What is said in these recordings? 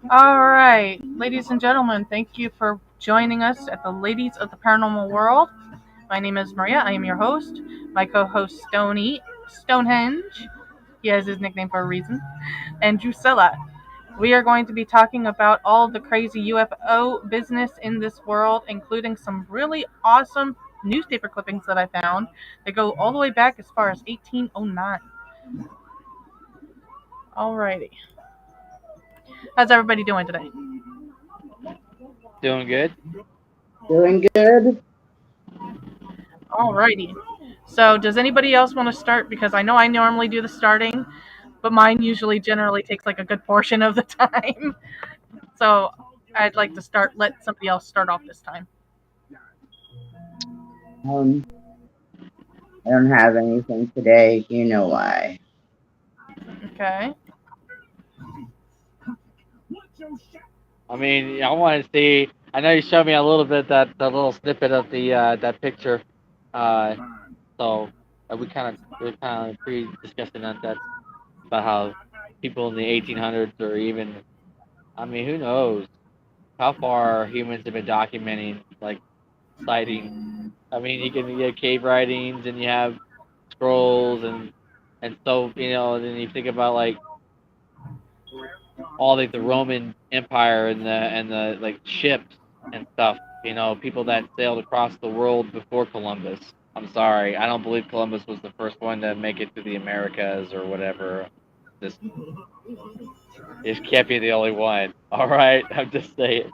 All right, ladies and gentlemen, thank you for joining us at the Ladies of the Paranormal World. My name is Maria. I am your host. My co-host Stonehenge. He has his nickname for a reason. And Drusilla. We are going to be talking about all the crazy UFO business in this world, including some really awesome newspaper clippings that I found that go all the way back as far as 1809. Alrighty. How's everybody doing today? Doing good. Doing good. Alrighty. So, does anybody else want to start? Because I know I normally do the starting, but mine usually generally takes like a good portion of the time. So, I'd like to let somebody else start off this time. Um, I don't have anything today. You know why? Okay. I mean, I want to see. I know you showed me a little bit that little snippet of the that picture. Uh, so we kind of pre discussing that about how people in the 1800s or even, I mean, who knows how far humans have been documenting like sightings. I mean, you can get cave writings and you have scrolls and so then you think about like all like the Roman Empire and the like ships and stuff. People that sailed across the world before Columbus. I'm sorry, I don't believe Columbus was the first one to make it to the Americas or whatever. This this can't be the only one. All right, I'm just saying.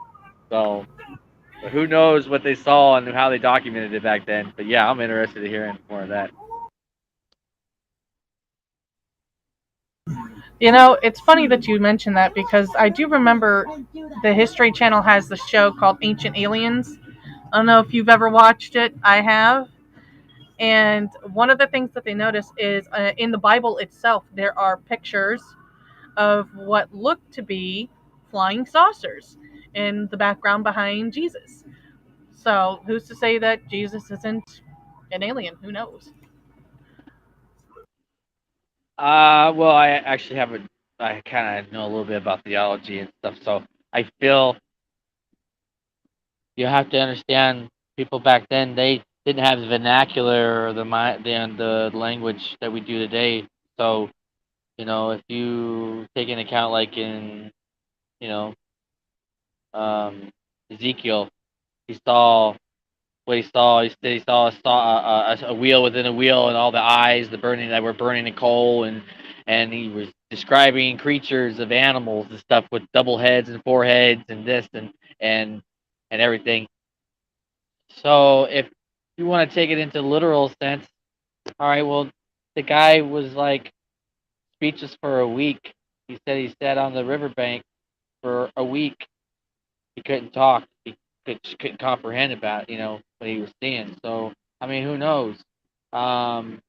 So who knows what they saw and how they documented it back then? But yeah, I'm interested in hearing more of that. It's funny that you mentioned that because I do remember the History Channel has the show called Ancient Aliens. I don't know if you've ever watched it. I have. And one of the things that they notice is in the Bible itself, there are pictures of what look to be flying saucers in the background behind Jesus. So who's to say that Jesus isn't an alien? Who knows? Well, I actually have a, I kind of know a little bit about theology and stuff, so I feel you have to understand people back then they didn't have the vernacular or the language that we do today. So if you take into account like in you know um, Ezekiel, he saw what he saw. He said he saw a wheel within a wheel, and all the eyes, the burning that were burning in coal, and he was describing creatures of animals and stuff with double heads and four heads and this and and everything. So if you want to take it into literal sense, all right, well, the guy was like speechless for a week. He said he sat on the riverbank for a week. He couldn't talk. He couldn't comprehend about what he was seeing. So I mean, who knows? Um,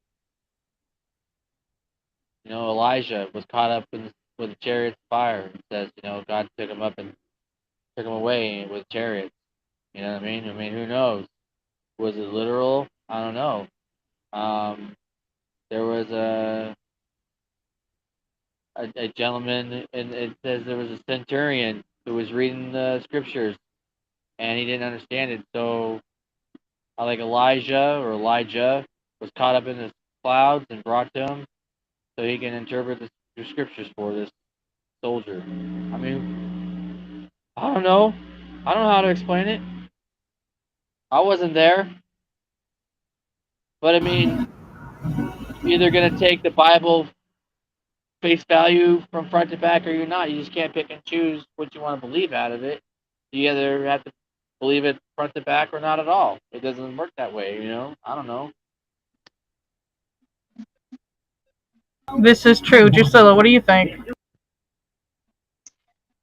Elijah was caught up with the chariots of fire. It says God took him up and took him away with chariots. You know what I mean? I mean, who knows? Was it literal? I don't know. Um, there was a gentleman, and it says there was a centurion who was reading the scriptures, and he didn't understand it. So, like Elijah was caught up in the clouds and brought to him so he can interpret the scriptures for this soldier. I mean, I don't know. I don't know how to explain it. I wasn't there, but I mean, you're either gonna take the Bible face value from front to back or you're not. You just can't pick and choose what you want to believe out of it. You either have to believe it front to back or not at all. It doesn't work that way. I don't know. This is true. Drusilla, what do you think?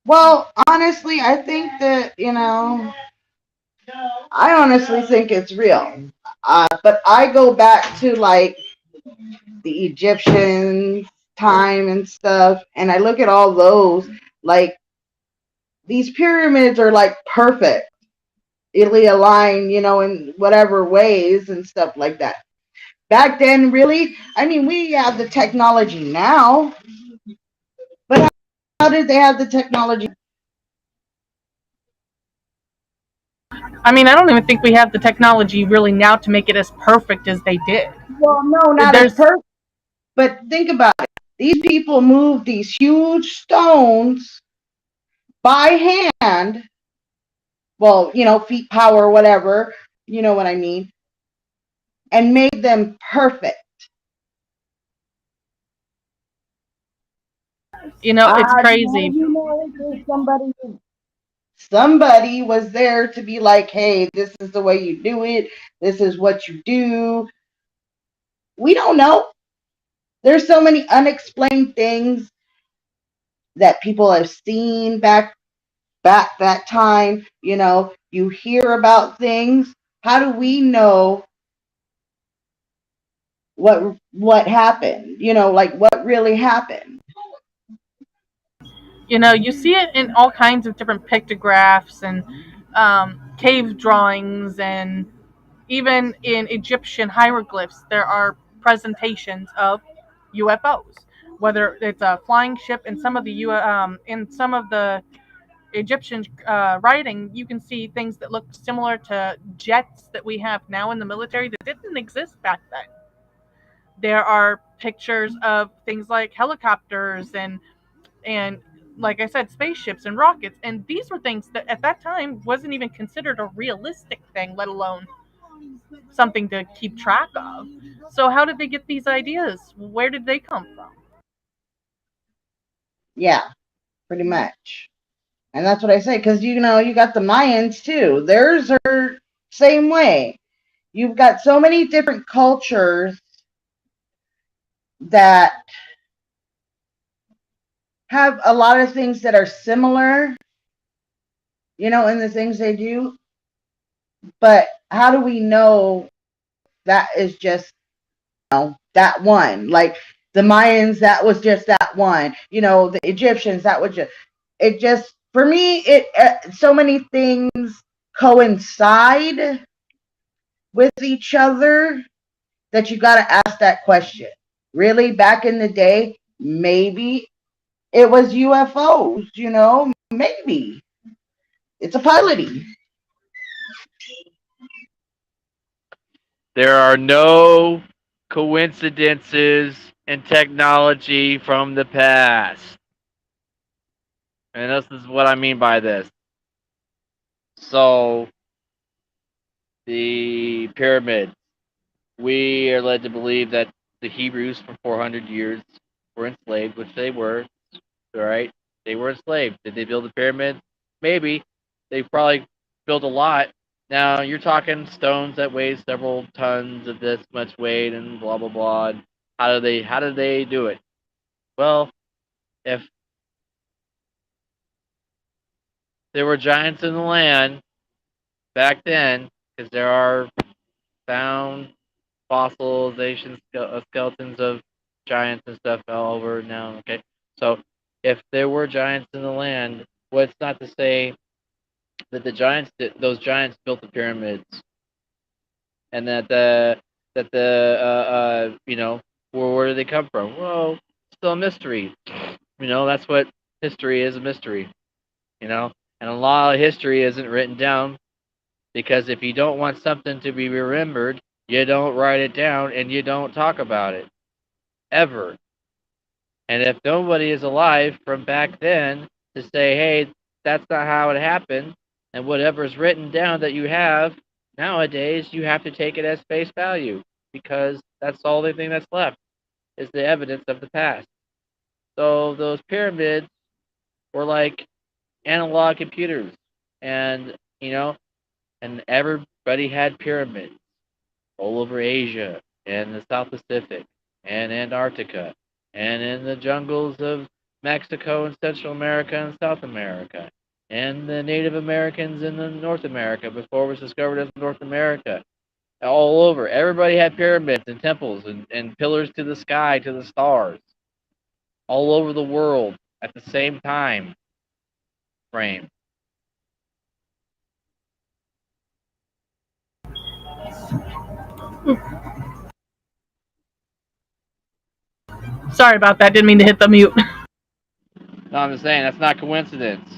Well, honestly, I think that, I honestly think it's real. But I go back to like the Egyptians time and stuff, and I look at all those, like these pyramids are like perfect, really aligned, in whatever ways and stuff like that. Back then, really, I mean, we have the technology now, but how did they have the technology? I mean, I don't even think we have the technology really now to make it as perfect as they did. Well, no, not as There's, perfect, but think about it. These people move these huge stones by hand. Well, feet power or whatever. You know what I mean? And made them perfect. it's How crazy. do you know if somebody was there to be like, hey, this is the way you do it. This is what you do. We don't know. There's so many unexplained things that people have seen back that time. You hear about things. How do we know what happened? Like what really happened? You see it in all kinds of different pictographs and cave drawings, and even in Egyptian hieroglyphs, there are presentations of UFOs. Whether it's a flying ship, in some of the Egyptian writing, you can see things that look similar to jets that we have now in the military that didn't exist back then. There are pictures of things like helicopters and like I said, spaceships and rockets, and these were things that at that time wasn't even considered a realistic thing, let alone something to keep track of. So how did they get these ideas? Where did they come from? Yeah, pretty much. And that's what I say, because you got the Mayans too. Theirs are same way. You've got so many different cultures that have a lot of things that are similar, in the things they do. But how do we know that is just that one? Like the Mayans, that was just that one. The Egyptians, that was just it. Just for me, it so many things coincide with each other that you got to ask that question. Really, back in the day, maybe it was UFOs. Maybe it's a piloting. There are no coincidences in technology from the past. And this is what I mean by this. So, the pyramids. We are led to believe that the Hebrews for 400 years were enslaved, which they were. All right, they were enslaved. Did they build the pyramids? Maybe. They probably built a lot. Now you're talking stones that weigh several tons of this much weight and blah blah blah. How did they do it? Well, if there were giants in the land back then, because there are found fossilization skeletons of giants and stuff all over now. Okay, so if there were giants in the land, what's not to say that those giants built the pyramids, and that where did they come from? Well, still a mystery. That's what history is, a mystery. And a lot of history isn't written down because if you don't want something to be remembered, you don't write it down and you don't talk about it ever. And if nobody is alive from back then to say, hey, that's not how it happened, and whatever's written down that you have nowadays, you have to take it as face value because that's all the thing that's left is the evidence of the past. So those pyramids were like analog computers, and and everybody had pyramids all over Asia and the South Pacific and Antarctica and in the jungles of Mexico and Central America and South America and the Native Americans in the North America before it was discovered as North America. All over. Everybody had pyramids and temples and pillars to the sky, to the stars, all over the world at the same time frame. Sorry about that. Didn't mean to hit the mute. No, I'm just saying that's not coincidence.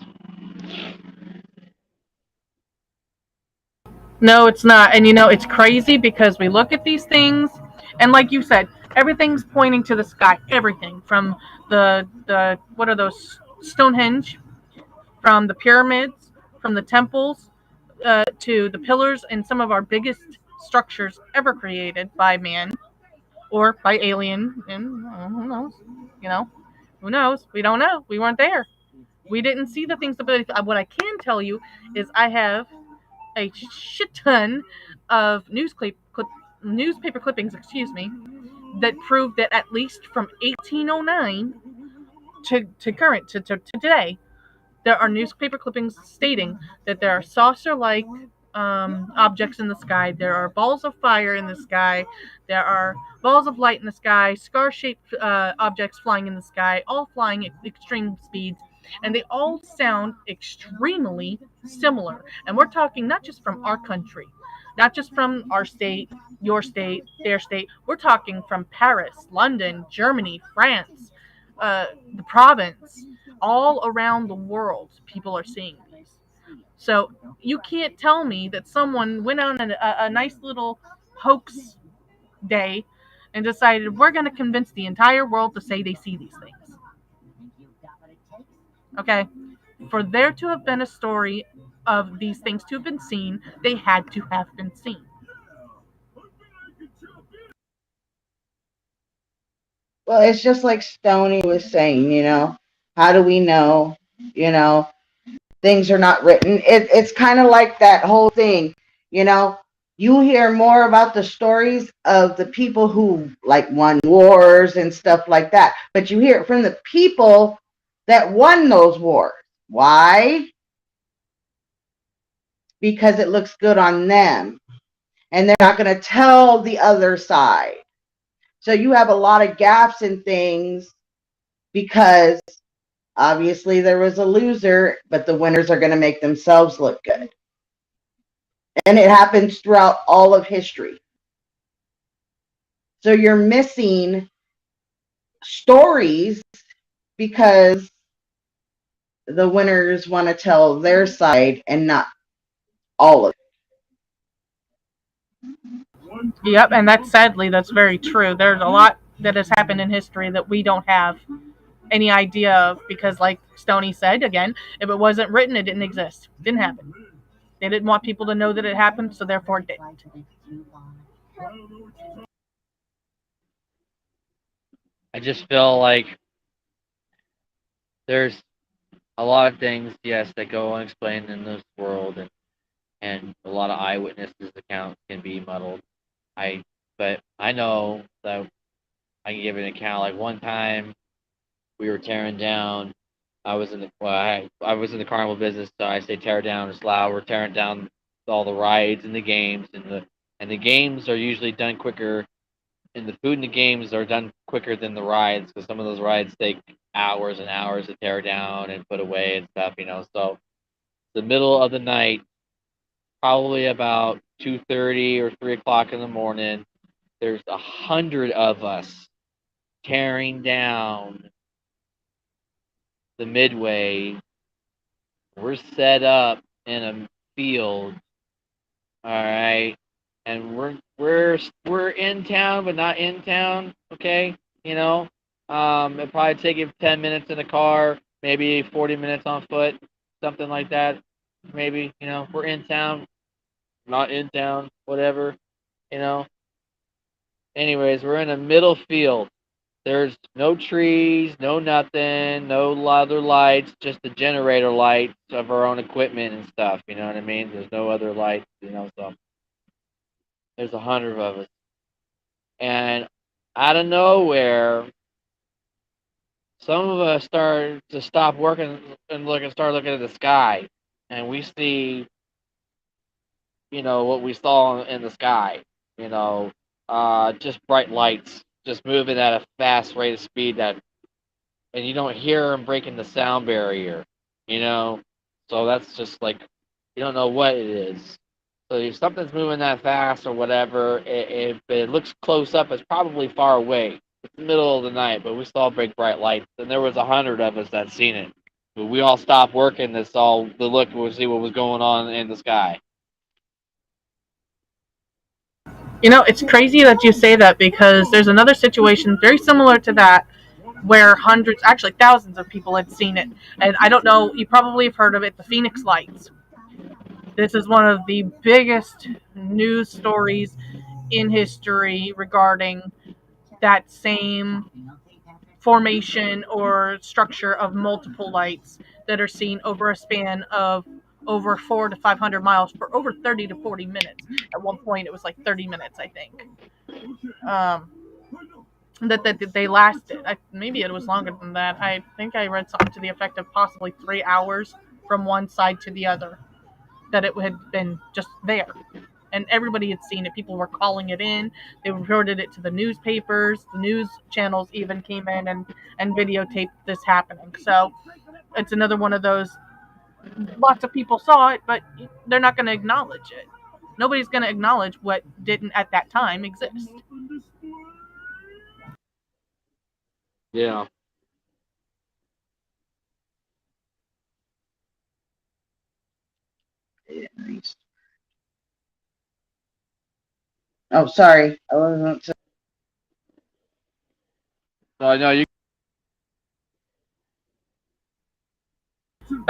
No, it's not. And it's crazy because we look at these things, and like you said, everything's pointing to the sky. Everything from the what are those, Stonehenge, from the pyramids, from the temples, to the pillars and some of our biggest structures ever created by man or by alien. And who knows? You know, who knows? We don't know. We weren't there. We didn't see the things. But what I can tell you is I have a shit ton of newspaper clippings, excuse me, that prove that at least from 1809 to current to today, there are newspaper clippings stating that there are saucer-like objects in the sky. There are balls of fire in the sky. There are balls of light in the sky. Scar-shaped objects flying in the sky, all flying at extreme speeds, and they all sound extremely similar. And we're talking not just from our country, not just from our state, your state, their state. We're talking from Paris, London, Germany, France, the province, all around the world. People are seeing these. So you can't tell me that someone went on a nice little hoax day and decided we're going to convince the entire world to say they see these things. Okay? For there to have been a story of these things to have been seen, they had to have been seen. Well, it's just like Stony was saying, how do we know, you know, things are not written? It's kind of like that whole thing, you know, you hear more about the stories of the people who like won wars and stuff like that, but you hear it from the people that won those wars. Why? Because it looks good on them, and they're not going to tell the other side. So you have a lot of gaps in things because obviously there was a loser, but the winners are going to make themselves look good. And it happens throughout all of history. So you're missing stories because the winners want to tell their side and not all of it. Yep, and that's very true. There's a lot that has happened in history that we don't have any idea of because, like Stony said, again, if it wasn't written, it didn't exist. It didn't happen. They didn't want people to know that it happened, so therefore it didn't. I just feel like there's a lot of things, yes, that go unexplained in this world, and a lot of eyewitnesses' accounts can be muddled. But I know that I can give an account. Like one time, we were tearing down. I was in the I was in the carnival business, so I say tear down is loud. We're tearing down all the rides and the games, and the games are usually done quicker, and the food and the games are done quicker than the rides because some of those rides take hours and hours to tear down and put away and stuff. So the middle of the night, probably about 2:30 or 3 o'clock in the morning, there's 100 of us tearing down the Midway. We're set up in a field, all right, and we're in town, but not in town. Okay, it probably take you 10 minutes in a car, maybe 40 minutes on foot, something like that. Maybe we're in town, not in town, whatever. You know. Anyways, we're in a middle field. There's no trees, no nothing, no other lights, just the generator lights of our own equipment and stuff. You know what I mean? There's no other lights. So there's 100 of us, and out of nowhere, some of us start to stop working and start looking at the sky, and we see, what we saw in the sky. Just bright lights, just moving at a fast rate of speed and you don't hear them breaking the sound barrier, you know. So that's just like you don't know what it is. So if something's moving that fast or whatever, if it looks close up, it's probably far away. It's the middle of the night, but we saw big bright lights, and there was 100 of us that seen it. But we all stopped working to look to see what was going on in the sky. You know, it's crazy that you say that because there's another situation very similar to that where hundreds, actually thousands of people had seen it. And I don't know, you probably have heard of it, the Phoenix Lights. This is one of the biggest news stories in history regarding that same formation or structure of multiple lights that are seen over a span of over 400 to 500 miles for over 30 to 40 minutes. At one point, it was like 30 minutes, I think. Um, that they lasted. Maybe it was longer than that. I think I read something to the effect of possibly 3 hours from one side to the other. That it had been just there. And everybody had seen it. People were calling it in. They reported it to the newspapers. The news channels even came in and videotaped this happening. So it's another one of those. Lots of people saw it, but they're not going to acknowledge it. Nobody's going to acknowledge what didn't at that time exist. Yeah. Oh, sorry. I wasn't. So no, you.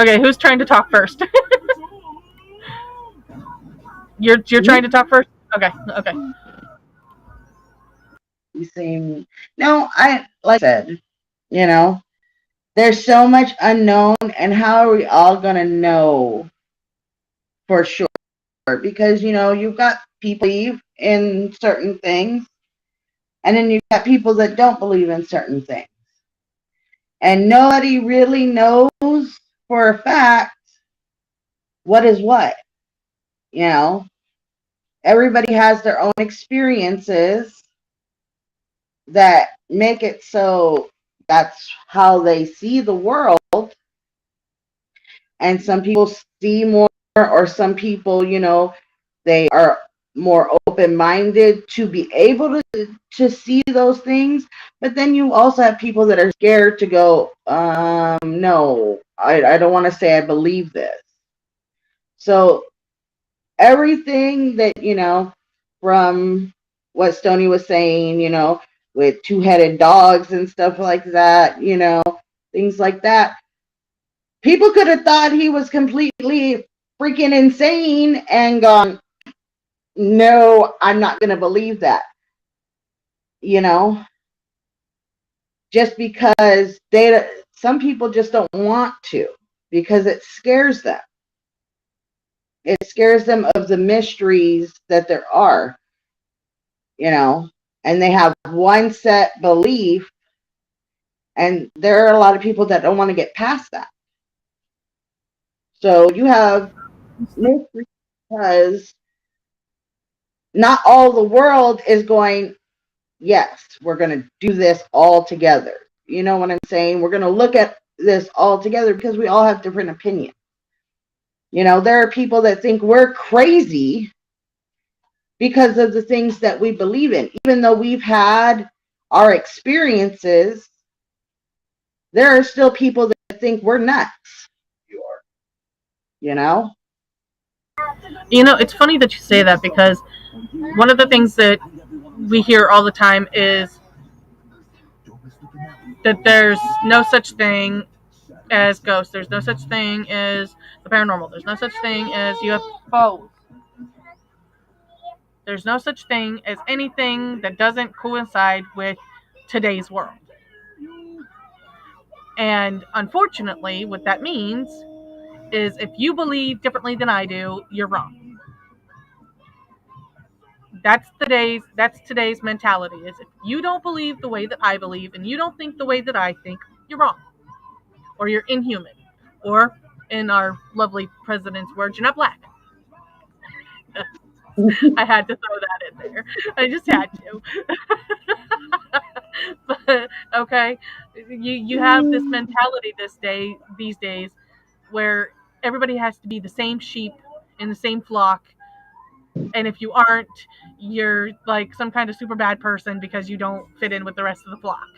Okay, who's trying to talk first? You're trying to talk first? Okay. You seem. No, like I said, you know, there's so much unknown, and how are we all gonna know for sure? Because you've got people believe in certain things, and then you've got people that don't believe in certain things, and nobody really knows for a fact what is what. Everybody has their own experiences that make it so that's how they see the world. And some people see more, or some people, they are more open-minded to be able to see those things. But then you also have people that are scared to go, no, I don't want to say I believe this. So everything that, from what Stony was saying, with two-headed dogs and stuff like that, things like that. People could have thought he was completely freaking insane and gone, no, I'm not going to believe that. Just because some people just don't want to, because it scares them. It scares them of the mysteries that there are, and they have one set belief, and there are a lot of people that don't want to get past that. So you have mystery because not all the world is going, yes, we're going to do this all together. You know what I'm saying? We're going to look at this all together because we all have different opinions. There are people that think we're crazy because of the things that we believe in. Even though we've had our experiences, there are still people that think we're nuts. It's funny that you say that because one of the things that we hear all the time is that there's no such thing as ghosts. There's no such thing as the paranormal. There's no such thing as UFOs. There's no such thing as anything that doesn't coincide with today's world. And unfortunately, what that means is if you believe differently than I do, you're wrong. That's today's mentality. Is if you don't believe the way that I believe and you don't think the way that I think, you're wrong. Or you're inhuman. Or in our lovely president's words, you're not black. I had to throw that in there. I just had to. But okay, you have this mentality these days where everybody has to be the same sheep in the same flock, and if you aren't, you're like some kind of super bad person because you don't fit in with the rest of the flock.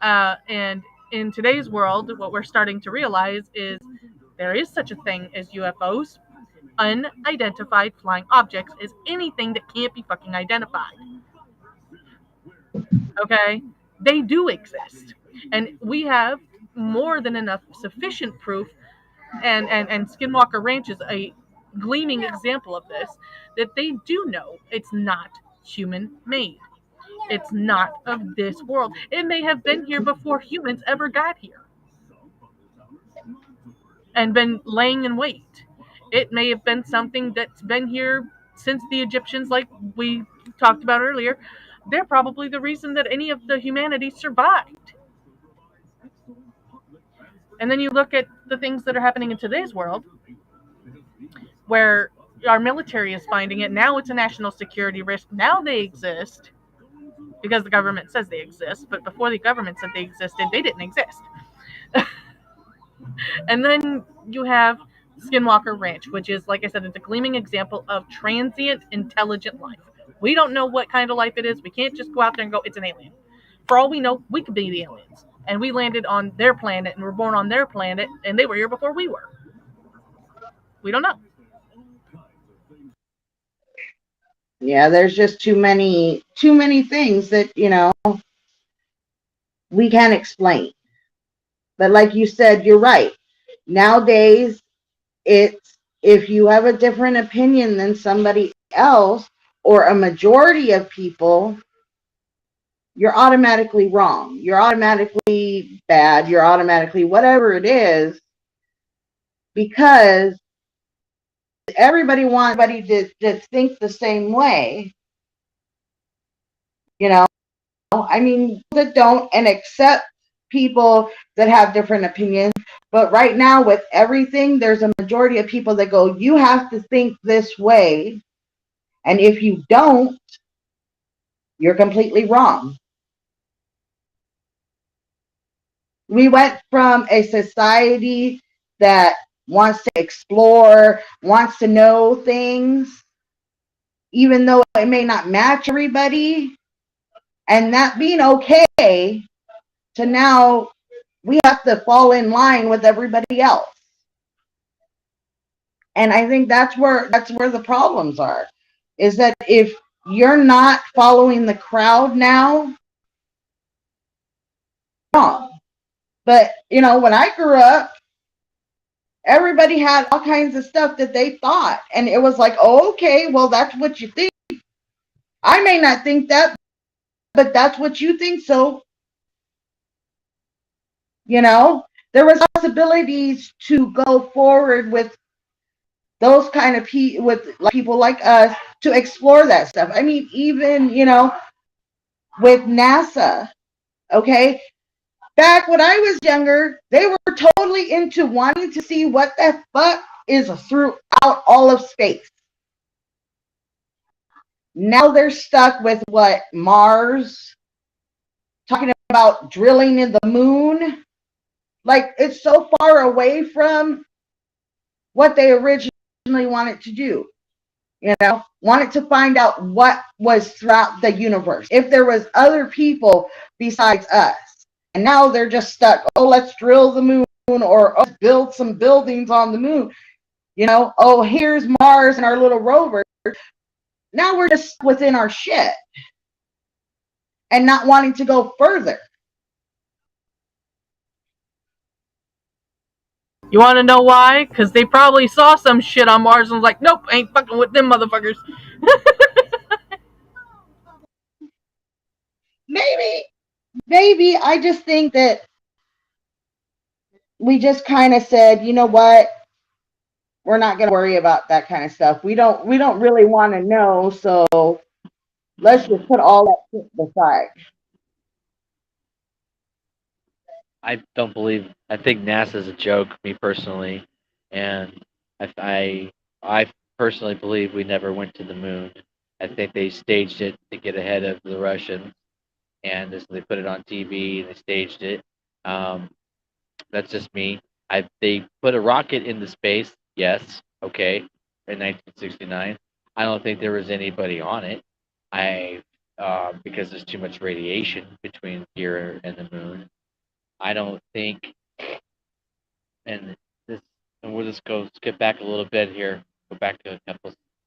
And in today's world, what we're starting to realize is there is such a thing as UFOs. unidentified flying objects is anything that can't be fucking identified. Okay? They do exist. And we have more than enough sufficient proof, and Skinwalker Ranch is a gleaming example of this, that they do know it's not human made. It's not of this world. It may have been here before humans ever got here and been laying in wait. It may have been something that's been here since the Egyptians, like we talked about earlier. They're probably the reason that any of the humanity survived. And then you look at the things that are happening in today's world, where our military is finding it. Now it's a national security risk. Now they exist because the government says they exist, but before the government said they existed, they didn't exist. And then you have Skinwalker Ranch, which is, like I said, it's a gleaming example of transient, intelligent life. We don't know what kind of life it is. We can't just go out there and go, it's an alien. For all we know, we could be the aliens. And we landed on their planet and were born on their planet, and they were here before we were. We don't know. Yeah, there's just too many things that, we can't explain. But like you said, you're right. Nowadays, it's if you have a different opinion than somebody else or a majority of people, you're automatically wrong. You're automatically bad. You're automatically whatever it is, because everybody wants everybody to think the same way. I mean, that don't and accept people that have different opinions. But right now, with everything, there's a majority of people that go, you have to think this way. And if you don't, you're completely wrong. We went from a society that wants to explore, wants to know things, even though it may not match everybody, and that being okay, to now we have to fall in line with everybody else. And I think that's where the problems are, is that if you're not following the crowd now, wrong. But when I grew up, everybody had all kinds of stuff that they thought, and it was like, oh, okay, well, that's what you think. I may not think that, but that's what you think. So there was possibilities to go forward with those kind of people like us to explore that stuff. I mean, even with NASA, okay, back when I was younger, they were totally into wanting to see what the fuck is throughout all of space. Now they're stuck with what, Mars, talking about drilling in the moon. Like, it's so far away from what they originally wanted to do. Wanted to find out what was throughout the universe, if there was other people besides us. And now they're just stuck. Oh, let's drill the moon, or build some buildings on the moon. Oh, here's Mars and our little rover. Now we're just within our shit and not wanting to go further. You want to know why? Because they probably saw some shit on Mars and was like, nope, ain't fucking with them motherfuckers. Maybe. I just think that we just kind of said, you know what? We're not going to worry about that kind of stuff. We don't really want to know, so let's just put all that shit aside. I don't believe. I think NASA's a joke, me personally, and I personally believe we never went to the moon. I think they staged it to get ahead of the Russians, and they put it on TV and they staged it. Um, that's just me. They put a rocket into space. Yes, okay, in 1969. I don't think there was anybody on it. Because there's too much radiation between here and the moon. I don't think, and we'll just go skip back a little bit here. go back to a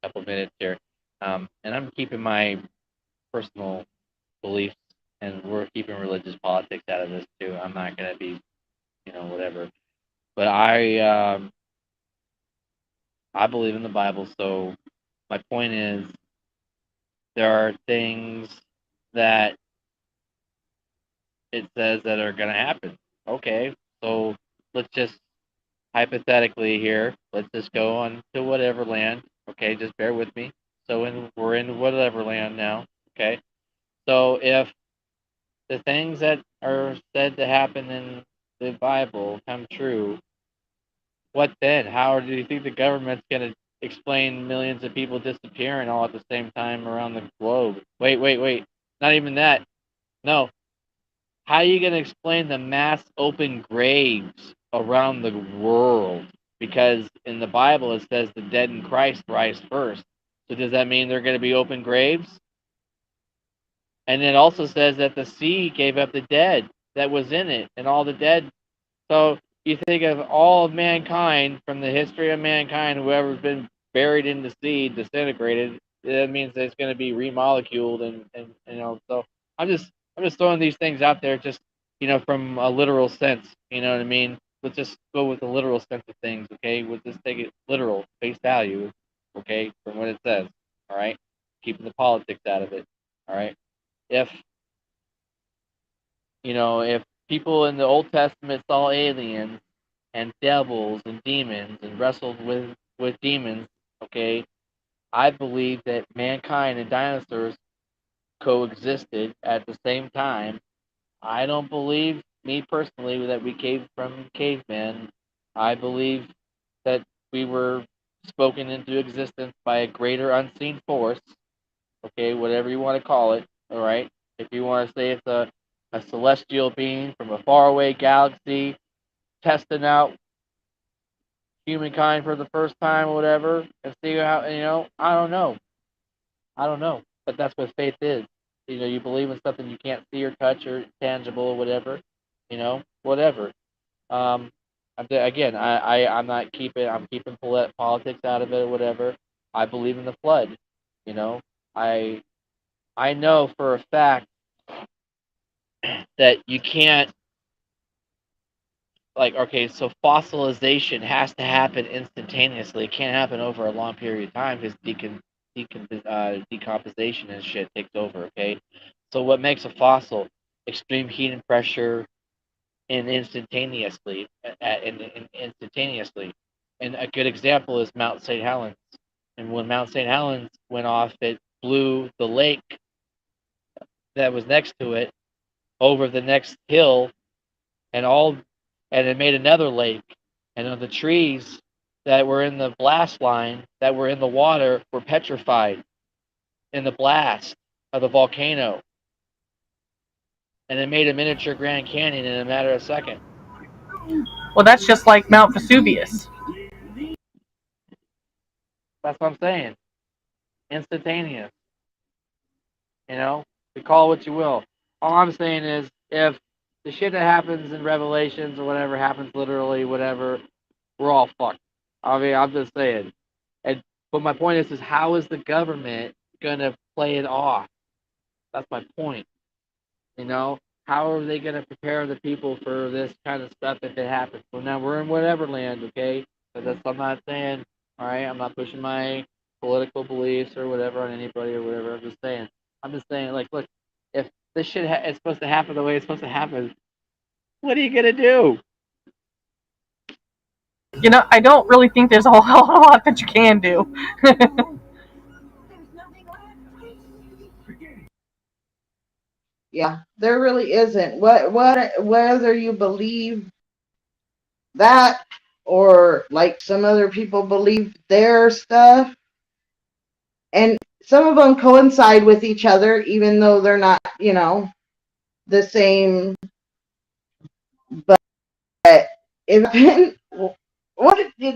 couple minutes here, and I'm keeping my personal beliefs, and we're keeping religious politics out of this too. I'm not gonna be, whatever. But I believe in the Bible, so my point is there are things that it says that are gonna happen. Okay, so let's just hypothetically here, let's just go on to whatever land. Okay, just bear with me. So we're in whatever land now. Okay, so if the things that are said to happen in the Bible come true, what then? How do you think the government's going to explain millions of people disappearing all at the same time around the globe? Wait. Not even that. No. How are you going to explain the mass open graves around the world? Because in the Bible it says the dead in Christ rise first. So does that mean they're going to be open graves? And it also says that the sea gave up the dead that was in it and all the dead. So you think of all of mankind from the history of mankind, whoever's been buried in the sea, disintegrated, that means that it's going to be remoleculed and so I'm just throwing these things out there just from a literal sense, you know what I mean? Let's just go with the literal sense of things, okay? We'll just take it literal, face value, okay, from what it says. All right? Keeping the politics out of it. All right? If if people in the Old Testament saw aliens and devils and demons and wrestled with demons, okay, I believe that mankind and dinosaurs coexisted at the same time. I don't believe, me personally, that we came from cavemen. I believe that we were spoken into existence by a greater unseen force, okay, whatever you want to call it, all right? If you want to say it's a celestial being from a faraway galaxy testing out humankind for the first time or whatever, and see how, I don't know. But that's what faith is. You believe in something you can't see or touch or tangible or whatever, whatever. Um, again, I'm keeping politics out of it or whatever. I believe in the flood. You know, I I know for a fact that you can't, like, okay, so fossilization has to happen instantaneously. It can't happen over a long period of time because decomposition and shit takes over. Okay, so what makes a fossil? Extreme heat and pressure, and instantaneously. And a good example is Mount St. Helens. And when Mount St. Helens went off, it blew the lake that was next to it over the next hill, and it made another lake. And the trees that were in the blast line, that were in the water, were petrified in the blast of the volcano. And it made a miniature Grand Canyon in a matter of seconds. Well, that's just like Mount Vesuvius. That's what I'm saying. Instantaneous. You call it what you will. All I'm saying is, if the shit that happens in Revelations or whatever happens literally, whatever, we're all fucked. I mean, I'm just saying. But my point is how is the government gonna play it off? That's my point. How are they gonna prepare the people for this kind of stuff if it happens? So now we're in whatever land, okay? But I'm not saying, all right, I'm not pushing my political beliefs or whatever on anybody or whatever. I'm just saying, like, look, if this shit is supposed to happen the way it's supposed to happen, what are you gonna do? I don't really think there's a whole lot that you can do. Yeah, there really isn't. Whether you believe that or like some other people believe their stuff, and some of them coincide with each other, even though they're not, the same. But if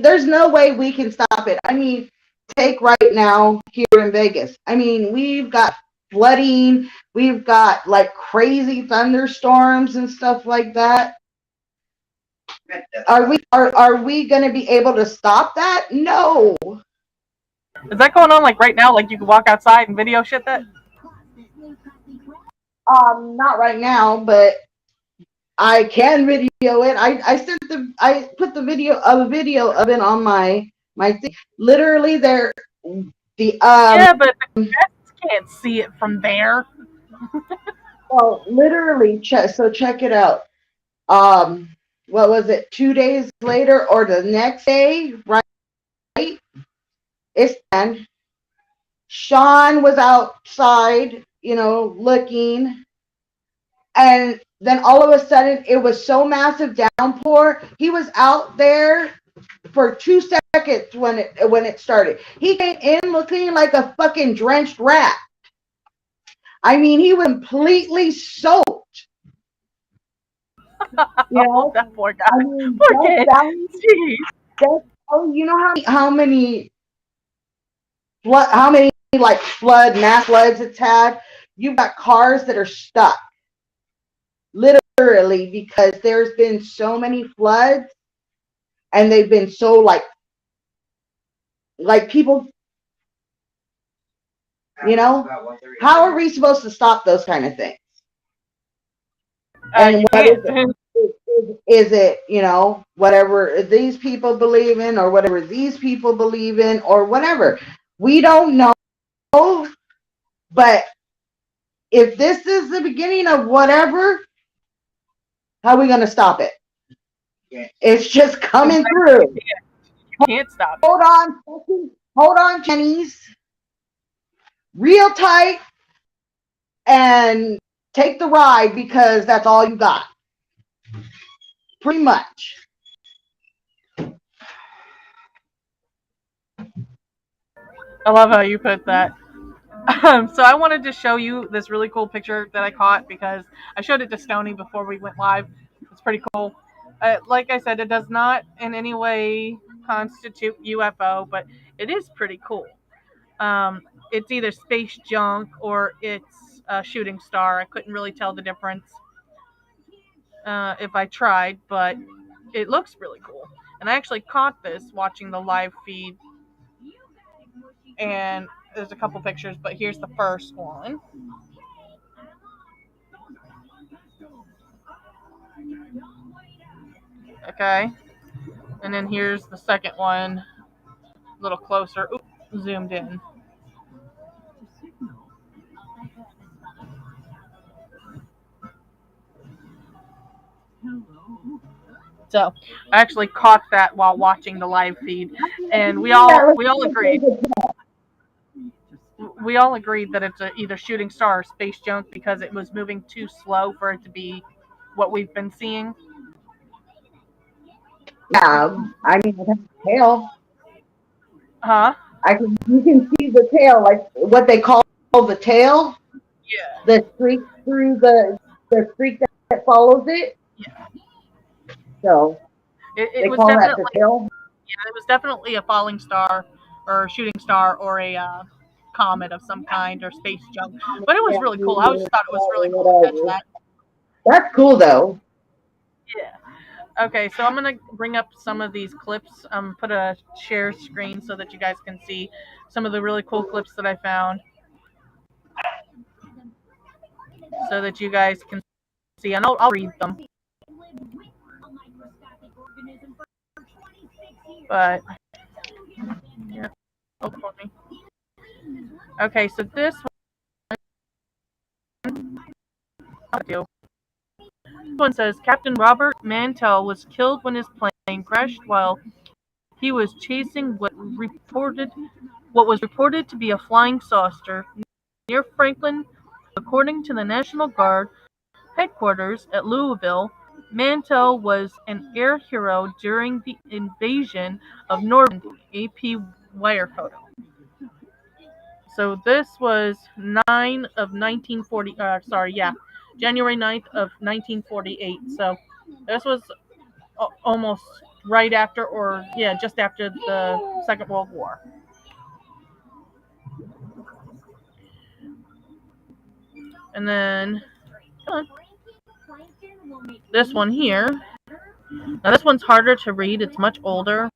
there's no way we can stop it. I mean, take right now here in Vegas. I mean, we've got flooding, we've got like crazy thunderstorms and stuff like that. Are we going to be able to stop that? No. Is that going on like right now? Like you can walk outside and video shit that? Not right now, but I can video it. I put the video of it on my thing. Literally, there the Yeah, but the guests can't see it from there. well, literally check it out. Um, what was it? 2 days later or the next day, right? It's done. Sean was outside, looking, and then all of a sudden it was so massive downpour. He was out there for 2 seconds when it started. He came in looking like a fucking drenched rat. I mean, he was completely soaked. Oh, that poor guy. I mean, Poor kid. Jeez. you know how many like mass floods it's had. You've got cars that are stuck, literally, because there's been so many floods, and they've been so like people. How are we supposed to stop those kind of things? And what is it? Is it, whatever these people believe in, or whatever these people believe in, or whatever? We don't know. But if this is the beginning of whatever, how are we going to stop it? It's just coming through. You can't stop it. Hold on, Kenny's. Real tight and take the ride, because that's all you got. Pretty much. I love how you put that. So I wanted to show you this really cool picture that I caught because I showed it to Stony before we went live. It's pretty cool. Like I said, it does not in any way constitute UFO, but it is pretty cool. It's either space junk or it's a shooting star. I couldn't really tell the difference if I tried, but it looks really cool. And I actually caught this watching the live feed, and there's a couple pictures, but here's the first one. Okay, and then here's the second one, a little closer. Oop, zoomed in. So I actually caught that while watching the live feed, and we all agreed. We all agreed that it's either shooting star or space junk because it was moving too slow for it to be what we've been seeing. Yeah, I mean, it has a tail. Huh? You can see the tail, like what they call the tail. Yeah. The streak through the streak that follows it. Yeah. So it was call that definitely the tail. Yeah, it was definitely a falling star or a shooting star or a comet of some kind or space junk. But it was really cool. I just thought it was really cool to catch that. That's cool though. Yeah. Okay, so I'm going to bring up some of these clips, put a share screen so that you guys can see some of the really cool clips that I found. So that you guys can see, and I'll read them. But, yeah. Oh, for me. Okay, so this one says Captain Robert Mantell was killed when his plane crashed while he was chasing what was reported to be a flying saucer near Franklin. According to the National Guard headquarters at Louisville, Mantell was an air hero during the invasion of Normandy. AP wire photo. So this was January 9th of 1948. So this was almost right after, or just after the Second World War. And then this one here. Now this one's harder to read. It's much older.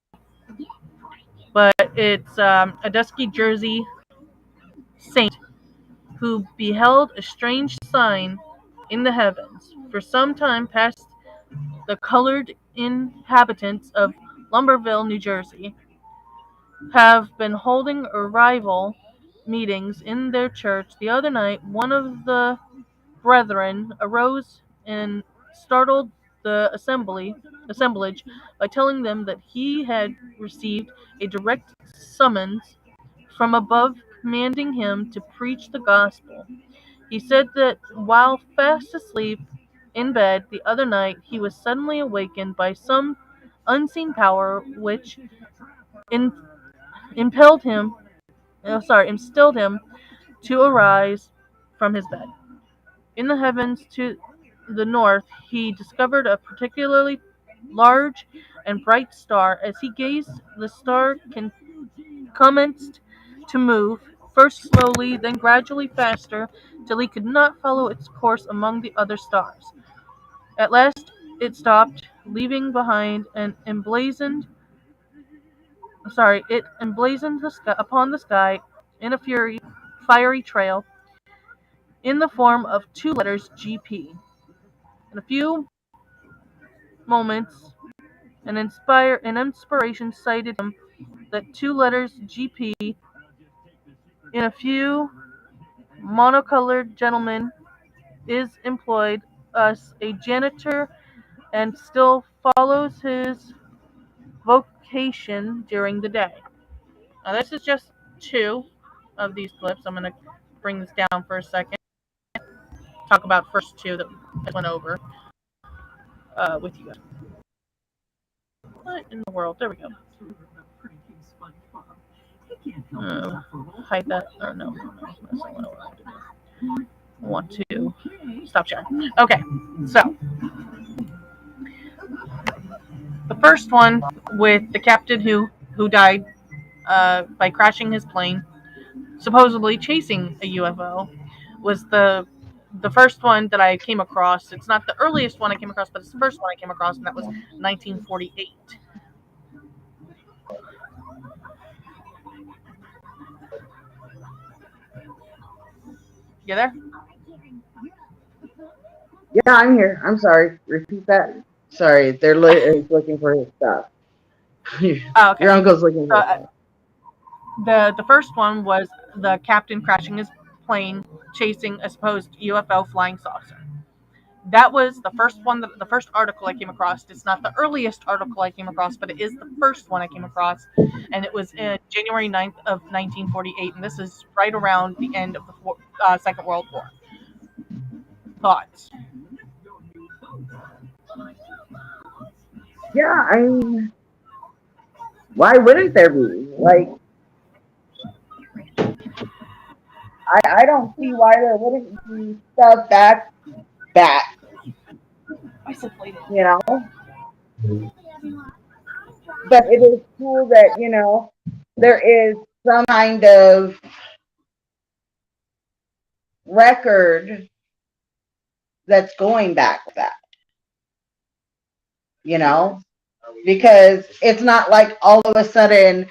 but it's a dusky Jersey saint who beheld a strange sign in the heavens. For some time past, the colored inhabitants of Lumberville, New Jersey, have been holding rival meetings in their church. The other night, one of the brethren arose and startled the assemblage by telling them that he had received a direct summons from above commanding him to preach the gospel. He said that while fast asleep in bed the other night, he was suddenly awakened by some unseen power which in, impelled him, instilled him to arise from his bed. In the heavens to the north, he discovered a particularly large and bright star. As he gazed, the star commenced to move, first slowly, then gradually faster, till he could not follow its course among the other stars. At last it stopped, leaving behind an it emblazoned the sky, upon the sky in a fiery trail in the form of two letters GP. In a few moments, an inspiration cited him that two letters GP in a few monocolored gentlemen is employed as a janitor and still follows his vocation during the day. Now, this is just two of these clips. I'm going to bring this down for a second. Talk about first two that I went over with you guys. What in the world? There we go. Hide that. Or no. That's not what I want to do. I want to stop sharing. Okay, so the first one with the captain who died by crashing his plane, supposedly chasing a UFO, was the first one that I came across. It's not the earliest one I came across, but it's the first one I came across, and that was 1948. You there? Yeah, I'm here. I'm sorry. Repeat that. Sorry, they're looking for his stuff. Oh, okay. Your uncle's looking for his stuff. The first one was the captain crashing his plane chasing a supposed UFO flying saucer. That was the first one, the first article I came across. It's not the earliest article I came across, but it is the first one I came across, and it was in January 9th of 1948, and this is right around the end of the Second World War. Thoughts? Yeah, I mean, why wouldn't there be? Like, I don't see why there wouldn't be stuff back, you know? But it is cool that, you know, there is some kind of record that's going back with that, you know? Because it's not like all of a sudden,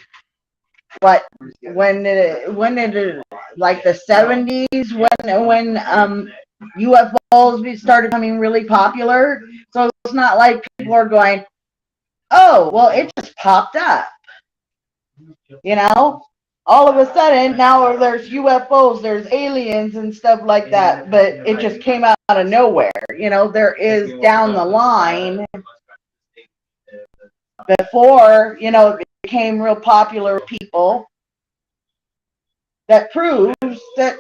when it like the 70s when UFOs started becoming really popular. So it's not like people are going, oh, well, it just popped up, you know? All of a sudden, now there's UFOs, there's aliens and stuff like that, but it just came out of nowhere. You know, there is down the line, before, you know, it became real popular with people, that proves that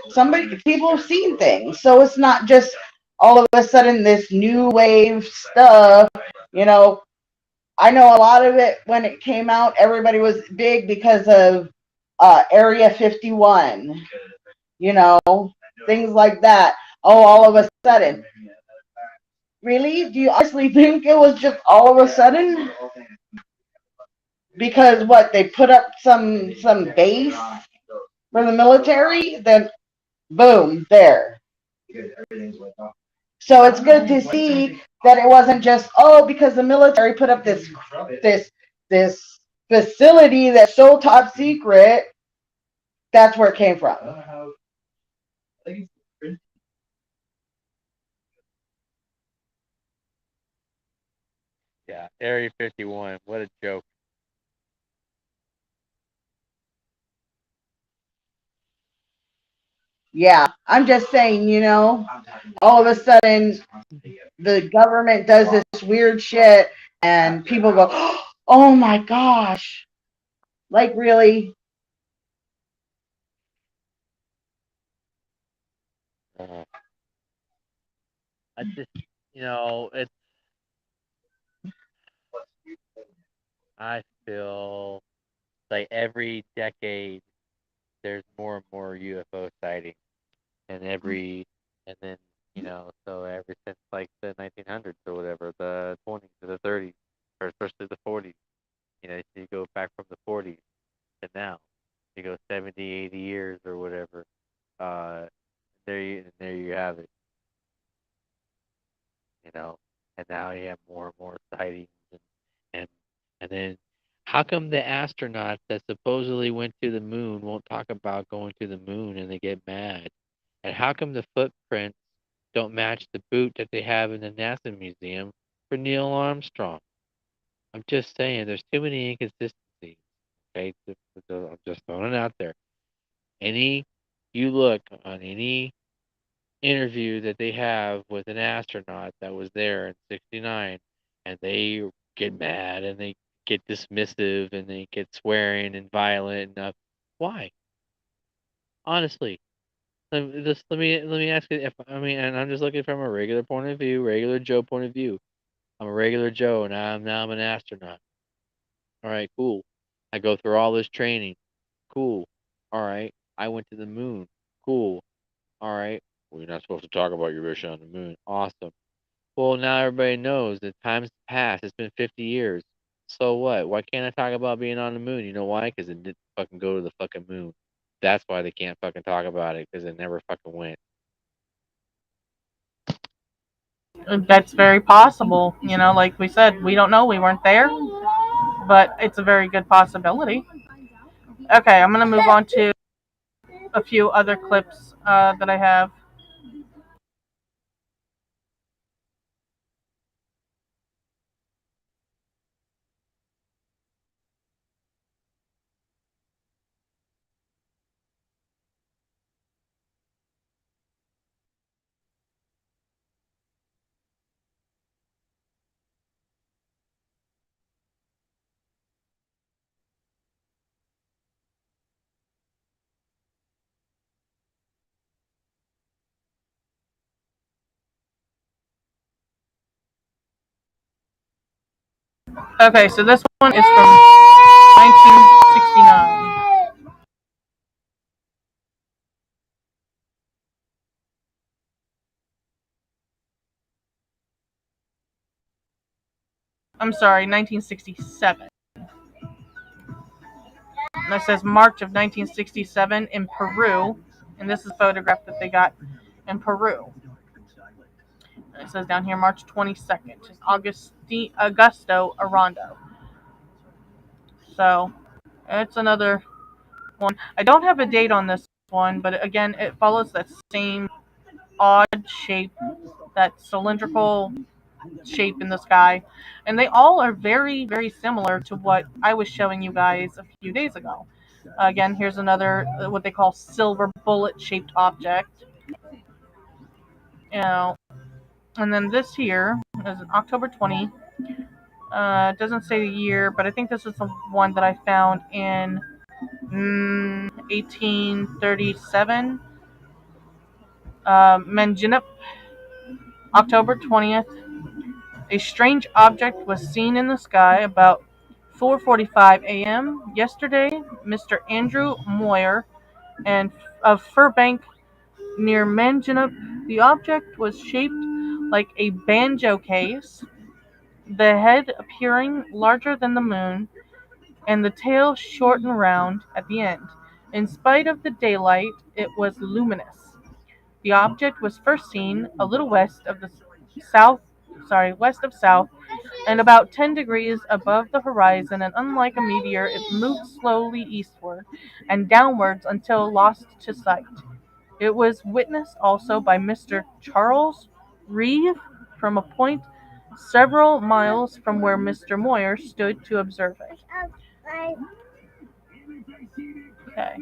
people have seen things. So it's not just all of a sudden this new wave stuff, you know. I know a lot of it when it came out, everybody was big because of Area 51, you know, things like that. Oh, all of a sudden. Really? Do you honestly think it was just all of a sudden? Because what, they put up some base for the military, then boom, there. So it's good to see that it wasn't just, oh, because the military put up this facility that's so top secret, that's where it came from. Yeah, Area 51. What a joke. Yeah, I'm just saying, all of a sudden the government does this weird shit and people go, oh my gosh. Like, really? Uh, I just, it's. I feel like every decade there's more and more UFO sightings, and and then so ever since like the 1900s or whatever, the 20s or the 30s, or especially the 40s, so you go back from the 40s to now, you go 70, 80 years or whatever. Uh, there you have it, you know, and now you have more and more sightings, and and then how come the astronauts that supposedly went to the moon won't talk about going to the moon and they get mad? And how come the footprints don't match the boot that they have in the NASA museum for Neil Armstrong? I'm just saying, there's too many inconsistencies. Okay, I'm just throwing it out there. Any you look on any interview that they have with an astronaut that was there in '69, and they get mad and they get dismissive and they get swearing and violent and why? Honestly, let me ask you if and I'm just looking from a regular point of view, regular Joe point of view. I'm a regular Joe and now I'm an astronaut. All right, cool. I go through all this training. Cool. All right. I went to the moon. Cool. All right. Well, you're not supposed to talk about your mission on the moon. Awesome. Well, now everybody knows that time's passed. It's been 50 years. So what? Why can't I talk about being on the moon? You know why? Because it didn't fucking go to the fucking moon. That's why they can't fucking talk about it, because it never fucking went. That's very possible. Like we said, we don't know. We weren't there, but it's a very good possibility. Okay, I'm gonna move on to a few other clips that I have. Okay, so this one is from 1969. I'm sorry, 1967. And it says March of 1967 in Peru, and this is a photograph that they got in Peru. And it says down here March 22nd, Augusto Arrondo. So it's another one. I don't have a date on this one, but again, it follows that same odd shape, that cylindrical shape in the sky, and they all are very, very similar to what I was showing you guys a few days ago. Again, here's another what they call silver bullet shaped object. You know, and then this here is an October 20. It doesn't say the year, but I think this is the one that I found in 1837. Manjinup, October 20th. A strange object was seen in the sky about 4:45 a.m. yesterday. Mr. Andrew Moyer and of Furbank near Manjinup. The object was shaped like a banjo case, the head appearing larger than the moon, and the tail short and round at the end. In spite of the daylight, it was luminous. The object was first seen a little west of south and about 10 degrees above the horizon, and unlike a meteor, it moved slowly eastward and downwards until lost to sight. It was witnessed also by Mr. Charles Reeve from a point several miles from where Mr. Moyer stood to observe it. Okay.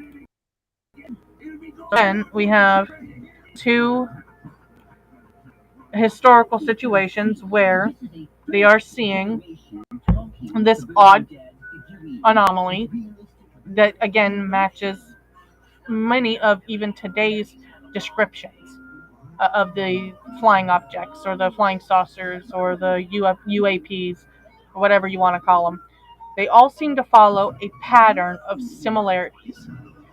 Then we have two historical situations where they are seeing this odd anomaly that again matches many of even today's descriptions of the flying objects or the flying saucers or the UAPs or whatever you want to call them. They all seem to follow a pattern of similarities.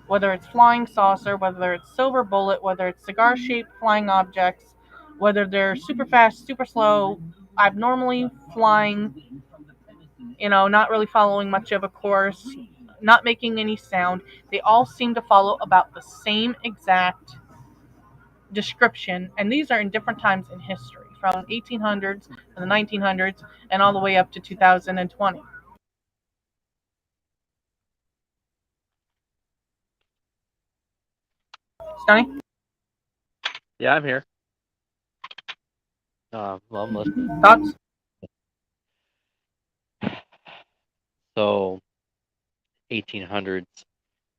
Whether it's flying saucer, whether it's silver bullet, whether it's cigar shaped flying objects, whether they're super fast, super slow, abnormally flying, not really following much of a course, not making any sound. They all seem to follow about the same exact description, and these are in different times in history, from 1800s to the 1900s, and all the way up to 2020. Stunny, Yeah, I'm here. Well, I'm listening. thoughts? So, 1800s,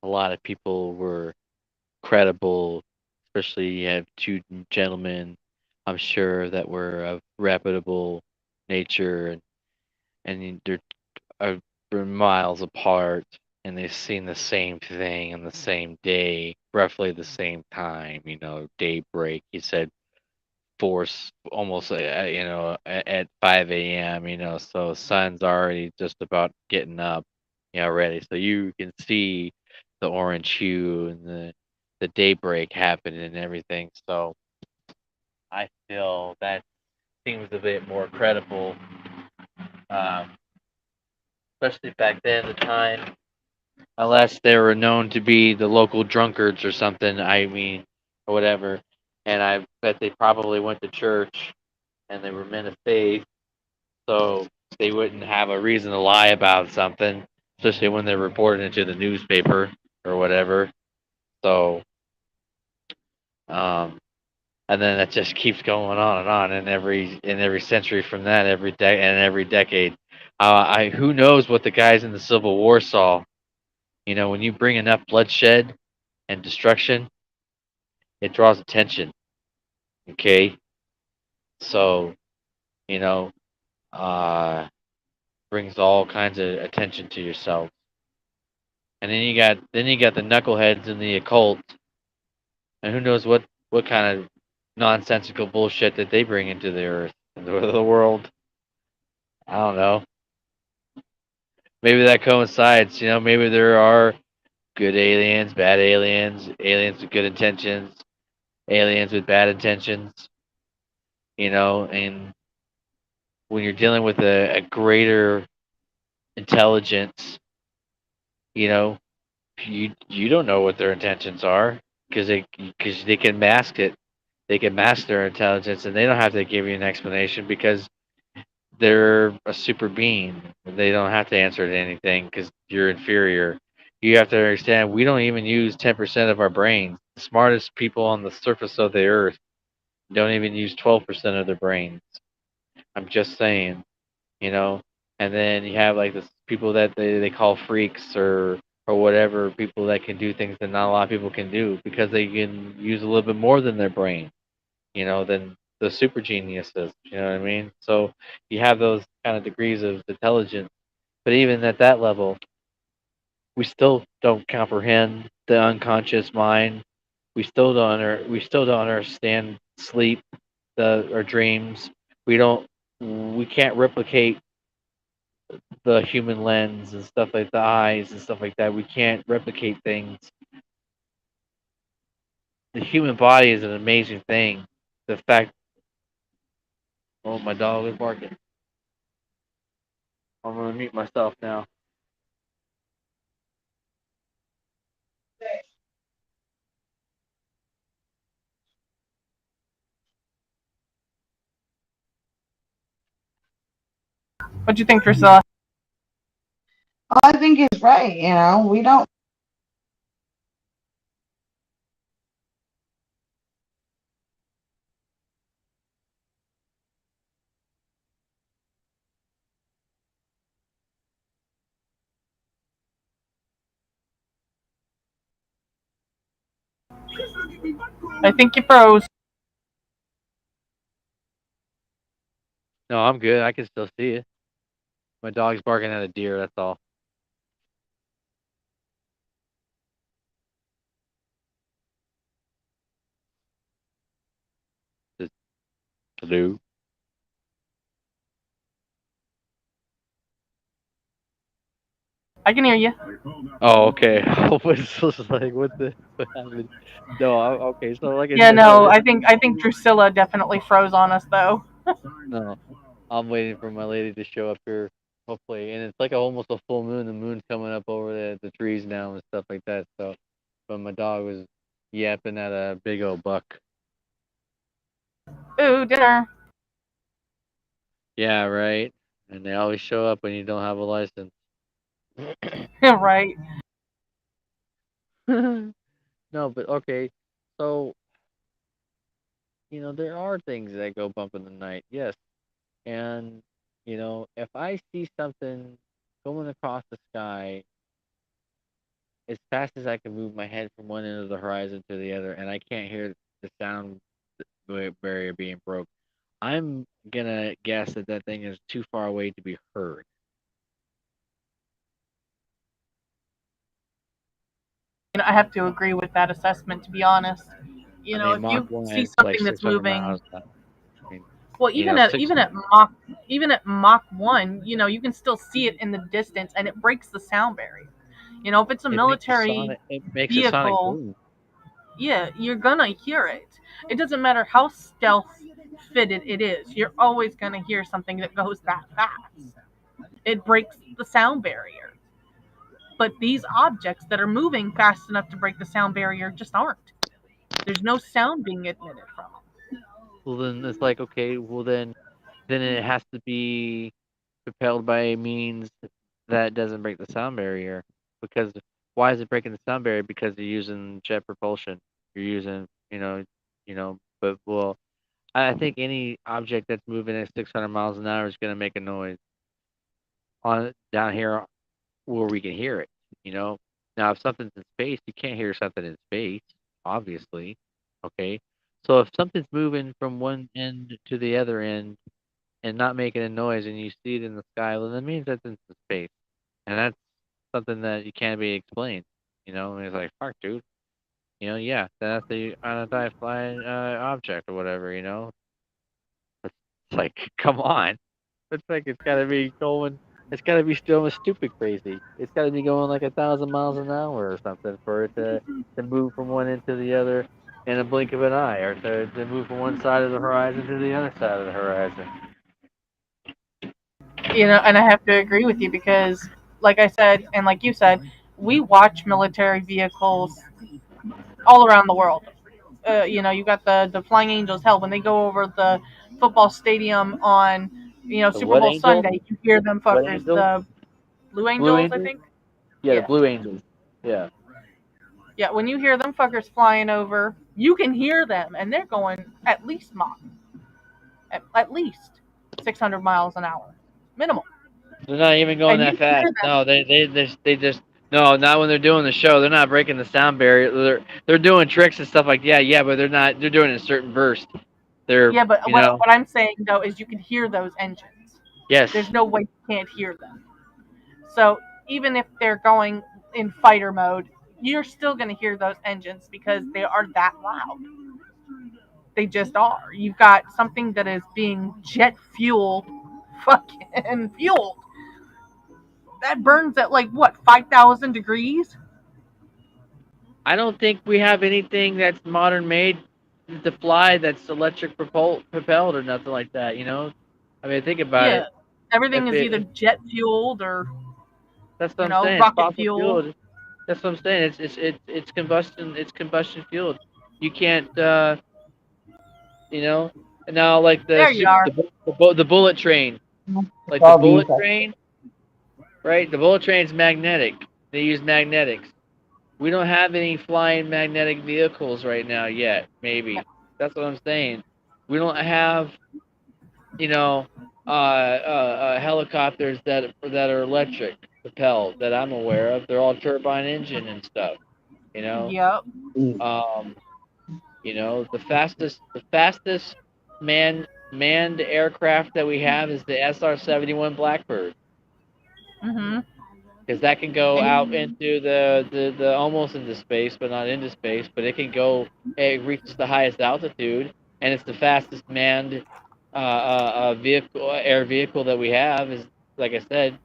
a lot of people were credible, especially you have two gentlemen, I'm sure, that were of reputable nature, and they're miles apart, and they've seen the same thing on the same day, roughly the same time. Daybreak. He said force almost, at 5 a.m. So sun's already just about getting up, ready. So you can see the orange hue and the daybreak happening and everything. So I feel that seems a bit more credible, um, especially back then, the time, unless they were known to be the local drunkards or something. I mean, or whatever. And I bet they probably went to church and they were men of faith, so they wouldn't have a reason to lie about something, especially when they're reporting it to the newspaper or whatever. So, um, and then that just keeps going on and on in every century from that, every decade. I Who knows what the guys in the Civil War saw? When you bring enough bloodshed and destruction, it draws attention. Okay, so you know, uh, brings all kinds of attention to yourself. And then you got the knuckleheads in the occult, and who knows what kind of nonsensical bullshit that they bring into the earth, the world. I don't know. Maybe that coincides. Maybe there are good aliens, bad aliens, aliens with good intentions, aliens with bad intentions. And when you're dealing with a greater intelligence, you know, you don't know what their intentions are because they can mask it. They can mask their intelligence, and they don't have to give you an explanation because they're a super being. They don't have to answer to anything because you're inferior. You have to understand we don't even use 10% of our brains. The smartest people on the surface of the earth don't even use 12% of their brains. I'm just saying, you know. And then you have like this people that they call freaks or whatever, people that can do things that not a lot of people can do because they can use a little bit more than their brain, than the super geniuses. You know what I mean? So you have those kind of degrees of intelligence, but even at that level, we still don't comprehend the unconscious mind. We still don't understand sleep, our dreams. We can't replicate the human lens and stuff like the eyes and stuff like that. We can't replicate things. The human body is an amazing thing. The fact, oh, my dog is barking. I'm gonna mute myself now. What do you think, Drusilla? I think it's right. We don't. I think you froze. No, I'm good. I can still see it. My dog's barking at a deer. That's all. Just hello. I can hear you. Oh, okay. I was just like, what happened? No, okay. So, like I Yeah, said, no, I think Drusilla definitely froze on us though. no, I'm waiting for my lady to show up here, hopefully. And it's like almost a full moon. The moon's coming up over the trees now and stuff like that. So, but my dog was yapping at a big old buck. Ooh, dinner. Yeah, right. And they always show up when you don't have a license. Right. No, but okay. So, there are things that go bump in the night. Yes. And, if I see something going across the sky as fast as I can move my head from one end of the horizon to the other, and I can't hear the sound barrier being broke, I'm gonna guess that that thing is too far away to be heard. I have to agree with that assessment, to be honest. I mean, If Mach you 1 see is like something that's 600 moving, miles. I mean, well, even at six. Mach 1, you can still see it in the distance, and it breaks the sound barrier. If it's a military It makes a sonic vehicle, boom. yeah, you're gonna hear it. It doesn't matter how stealth fitted it is. You're always gonna hear something that goes that fast. It breaks the sound barrier. But these objects that are moving fast enough to break the sound barrier just aren't. There's no sound being emitted from them. Well, then it's like, okay, well then it has to be propelled by a means that doesn't break the sound barrier. Because why is it breaking the sound barrier? Because you're using jet propulsion. You're using, but well, I think any object that's moving at 600 miles an hour is going to make a noise on down here where we can hear it. You know. Now, if something's in space, you can't hear something in space, obviously. Okay. So if something's moving from one end to the other end and not making a noise, and you see it in the sky, well, that means that's in space, and that's something that you can't be explained. And it's like, fuck, dude. Yeah, that's the unidentified flying object or whatever. It's like, come on. It's like it's gotta be going. It's gotta be still stupid crazy. It's gotta be going like 1,000 miles an hour or something for it to move from one end to the other in a blink of an eye, or to move from one side of the horizon to the other side of the horizon. And I have to agree with you because, like I said, and like you said, we watch military vehicles all around the world. You got the Flying Angels. Hell, when they go over the football stadium on, The Super what Bowl angel? Sunday, you hear them What fuckers. angel? The Blue Blue Angels, I angels? think. Yeah, the Yeah, blue angels. Yeah. yeah. When you hear them fuckers flying over, you can hear them, and they're going at least at least 600 miles an hour, minimum. They're not even going And you that can hear fast. them. No, they just no, not when they're doing the show. They're not breaking the sound barrier. They're doing tricks and stuff like that. Yeah, but they're not. They're doing it in a certain burst. They're Yeah, but you know what I'm saying though is you can hear those engines. yes. There's no way you can't hear them. So even if they're going in fighter mode, you're still going to hear those engines because they are that loud. They just are. You've got something that is being jet fuel fucking fueled. That burns at like what, 5,000 degrees? I don't think we have anything that's modern made to fly that's electric propelled or nothing like that. I mean, think about Yeah. it. Everything If is either it jet fueled or, That's what I'm saying. It's rocket fossil fuel. fueled. That's what I'm saying. It's combustion. It's combustion fueled. You can't. You know. And now, like There you are. the bullet train. Like the all these. bullet train, right? The bullet train's magnetic. They use magnetics. We don't have any flying magnetic vehicles right now yet. Maybe that's what I'm saying. We don't have, you know, helicopters that are electric propelled that I'm aware of. They're all turbine engine and stuff. You know, Yep. um, the fastest manned aircraft that we have is the SR-71 Blackbird, Mhm. because that can go And out into the almost into space, but not into space. But it can go. It reaches the highest altitude, and it's the fastest manned air vehicle that we have. Is, like I said,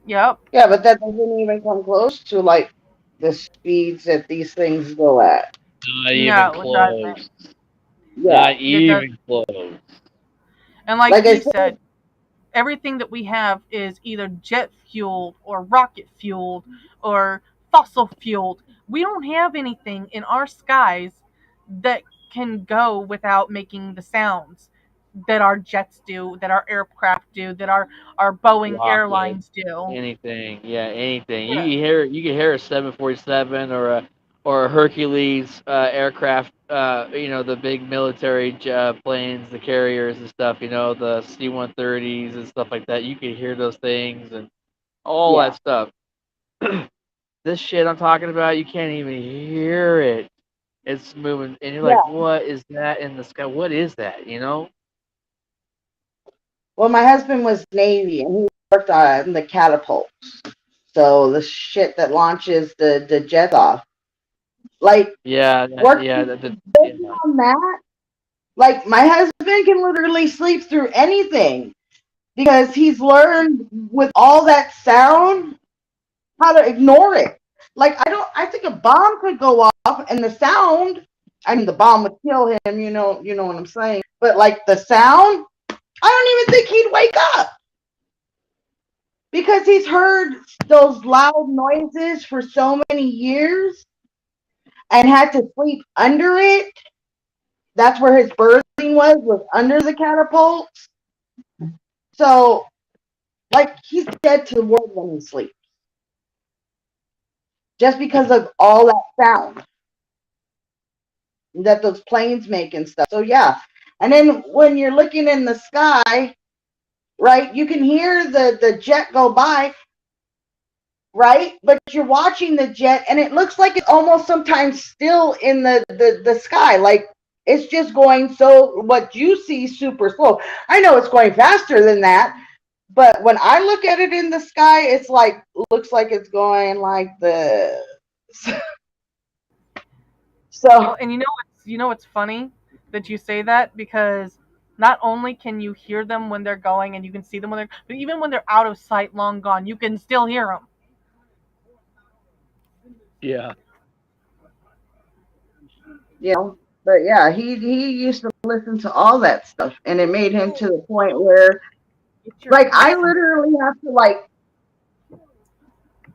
yep. Yeah, but that doesn't even come close to like the speeds that these things go at. not even No, it doesn't. close. Yeah, Not It does. even close. And like like I he said, said, everything that we have is either jet fueled or rocket fueled or fossil fueled. We don't have anything in our skies that can go without making the sounds that our jets do, that our aircraft do, that our Boeing Rocket, airlines do. anything, yeah, anything. Yeah. You can hear a 747 or a Hercules aircraft. The big military planes, the carriers and stuff. The C-130s and stuff like that. You can hear those things and all yeah, that stuff. This shit I'm talking about, you can't even hear it. It's moving, and you're yeah. like, "What is that in the sky? What is that?" You know? Well, my husband was Navy and he worked on the catapults. So the shit that launches the jets off. Like Yeah, working yeah. on that, like my husband can literally sleep through anything because he's learned with all that sound how to ignore it. Like I think a bomb could go off and the sound, I mean the bomb would kill him, you know what I'm saying. But like the sound, I don't even think he'd wake up because he's heard those loud noises for so many years and had to sleep under it. That's where his birthing was under the catapults. So like he's dead to the world when he sleeps. Just because of all that sound that those planes make and stuff. So yeah. And then when you're looking in the sky, right, you can hear the jet go by, right? But you're watching the jet and it looks like it's almost sometimes still in the sky. Like it's just going so what you see super slow. I know it's going faster than that, but when I look at it in the sky, it's like looks like it's going like this. So Well, and you know what's funny that you say that because not only can you hear them when they're going and you can see them when they're, but even when they're out of sight, long gone, you can still hear them. Yeah. but yeah, he used to listen to all that stuff and it made him to the point where Get your like I ass. literally have to like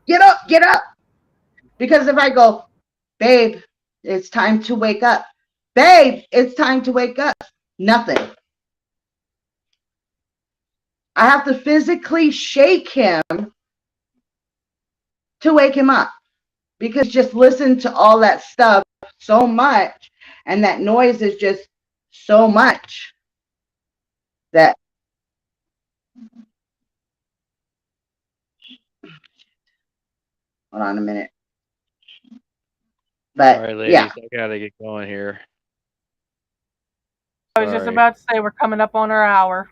get up because if I go, babe, it's time to wake up. Babe, it's time to wake up. Nothing. I have to physically shake him to wake him up because just listen to all that stuff so much and that noise is just so much that hold on a minute. All But right, yeah, ladies, I gotta get going here. I was just Sorry. about to say we're coming up on our hour.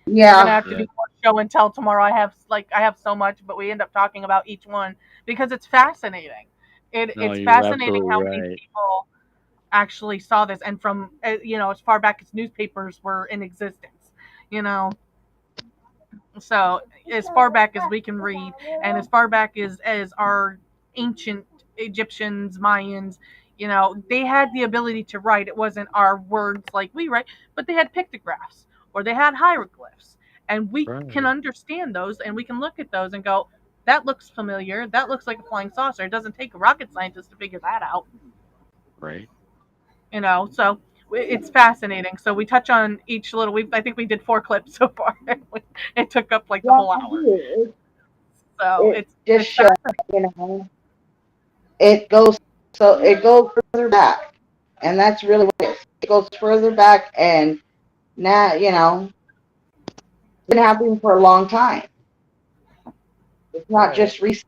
We're gonna yeah, have to Yeah. do more show and tell tomorrow. I have so much, but we end up talking about each one because it's fascinating. No, It's you're fascinating absolutely how many right. people actually saw this, and from as far back as newspapers were in existence. You know, so as far back as we can read, and as far back as our ancient Egyptians, Mayans, they had the ability to write. It wasn't our words like we write, but they had pictographs or they had hieroglyphs, and we can Right. understand those, and we can look at those and go, that looks familiar. That looks like a flying saucer. It doesn't take a rocket scientist to figure that out. Right. So it's fascinating. So we touch on each little. I think we did 4 clips so far. It took up like the Yeah, whole hour. So it it's just shows, it goes further back, and that's really what it is. It goes further back, and now it's been happening for a long time. It's not just recent.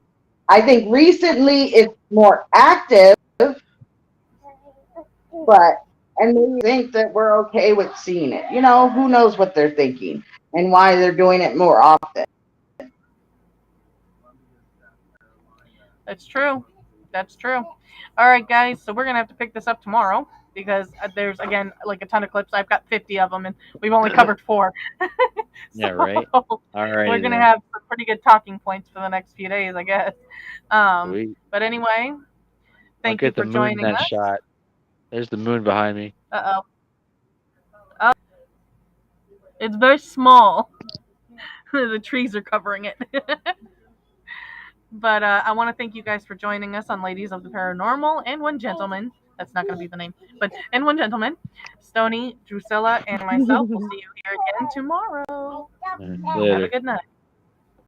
I think recently it's more active, but and they think that we're okay with seeing it. Who knows what they're thinking and why they're doing it more often. That's true. That's true. All right, guys. So we're gonna have to pick this up tomorrow because there's again like a ton of clips. I've got 50 of them, and we've only covered 4. Yeah, right. So All right. we're gonna have some pretty good talking points for the next few days, I guess. Sweet. But anyway, thank you Look at for the moon in joining that us. shot. There's the moon behind me. Oh, it's very small. The trees are covering it. But I want to thank you guys for joining us on Ladies of the Paranormal and One Gentleman. That's not going to be the name, but and One Gentleman. Stony, Drusilla, and myself will see you here again tomorrow. Have Later. a good night.